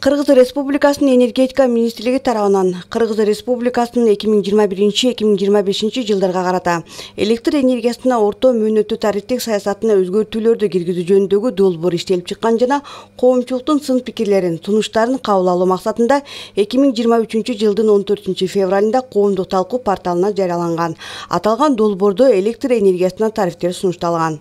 Кыргыз Республикасынын энергетика министрлиги тарабынан Кыргыз Республикасынын 2021-2025 жылдарга карата электр энергиясына орто мөөнөттүү тарифтик саясатына өзгөртүүлөрдү киргизүү жөнүндөгү долбоор иштелип чыккан жана коомчулуктун сын пикирлерин, сунуштарын кабыл алуу максатында 2023 жылдын 14 февралында коомдук талкуу порталына жарыяланган. Аталган долбоордо электр энергиясына тарифтер сунушталган.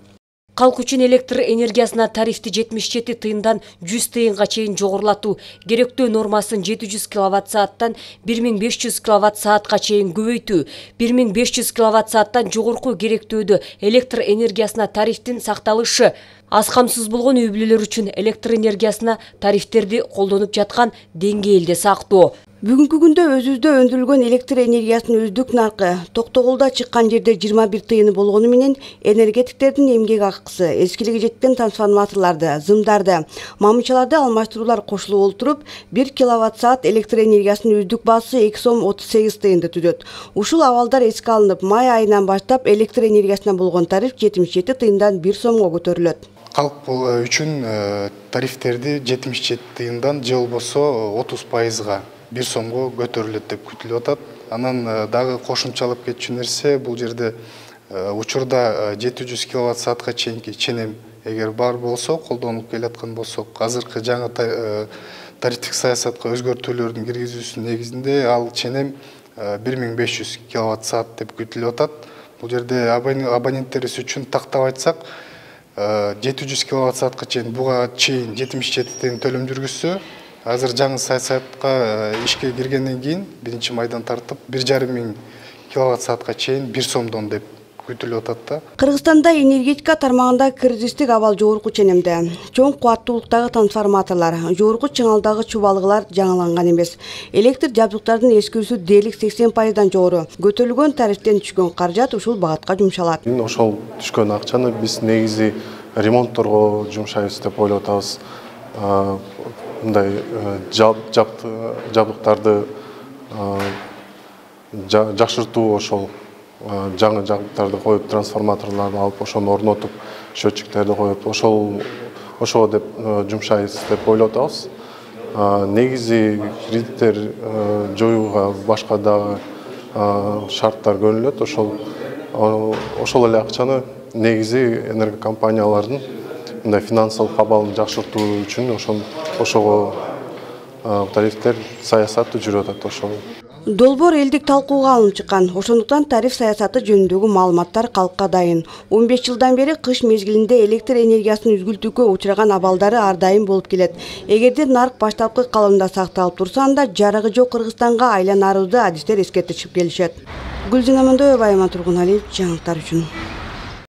Халк үчүн электр энергиясына тарифти 77 тыйындан 100 тыйынга чейин жогорулатуу, керектөө нормасын 700 киловатт-сааттан 1500 киловатт-саатка чейин көбөйтүү, 1500 киловатт-сааттан жогорку керектөөдө электр энергиясына тарифтин сакталышы, аз камсыз болгон үй бүлөлөр үчүн электр энергиясына тарифтерди колдонуп жаткан деңгээлде сактоо. Бүгүнкү күндө өзүбүздө өндүрүлгөн электр энергиясынын өздүк наркы Токтогулда чыккан жерде 21 тыйыны болгону менен энергетиктердин эмгек акысы, эскилиги жеткен трансформаторларды, зымдарды, мамычаларды алмаштыруулар кошулуп олтуруп 1 киловатт-саат электр энергиясынын өздүк баасы 2 сом 38 тыйынды түзөт. Ушул абалдар эске алынып, май айынан баштап электр энергиясына болгон тариф 77 тыйындан 1 сомго көтөрүлөт. Халк үчүн тарифтерди 77 тыйындан же болбосо 30%га 1 сомго көтөрүлөт деп күтүлүп атат. Анан дагы кошумчалап кетчү нерсе, бул жерде учурда 700 киловатт-саатка чейинки ченем эгер бар болсо, колдонуп келаткан болсок, азыркы жаңы тарифтик саясатка өзгөртүүлөрдүн киргизүүсүнүн негизинде ал ченем 1500 киловатт-саат деп күтүлүп атат. Бул жерде абоненттерибиз үчүн тактап айтсак, 700 киловатт-саатка чейин буга чейин 77 тыйын төлөм жүргүзсө, азыр жаңы саясатка ишке киргенден кийин 1-майдан тартып 1500 киловатт-саатка чейин 1 сомдон деп күтүлүп атат да. Кыргызстанда энергетика тармагында кризистик абал жогорку ченемде. Чоң кубаттуулуктагы трансформаторлар, жогорку чыңалдагы чубалгылар жаңыланган эмес. Электр жабдыктардын эскирүүсү дээрлик 80%дан жогору. Көтөрүлгөн тарифтен түшкөн каражат ушул багатка жумшалат. Ошол түшкөн акчаны биз негизи ремонтторго жумшайбыз деп ойлоп атабыз. Мындай жабдыктарды жакшыртуу, ошол жаңы жабдыктарды коюп, трансформаторларды алып, ошону орнотуп, счетчиктерди коюп, ошого деп жумшайбыз деп ойлоп атабыз. Негизи кредиттер жоюуга башка дагы шарттар көрүлөт. Ошол эле акчаны негизи энергокомпаниялардын мындай финансылык абалын жакшыртуу үчүн ошого тарифтер саясаты жүрүп атат. Ошол долбоор элдик талкууга алынып чыккан. Ошондуктан тариф саясаты жөнүндөгү маалыматтар калкка дайын. 15 жылдан бери кыш мезгилинде электр энергиясынын үзгүлтүүгө учураган абалдары ар дайым болуп келет. Эгерде нарк баштапкы калыбында сакталып турса, анда жарыгы жок Кыргызстанга айланаарыбызды адистер эскертишип келишет. Гүлжан Амандоева, Айман Тургуналиев, жаңылыктар үчүн.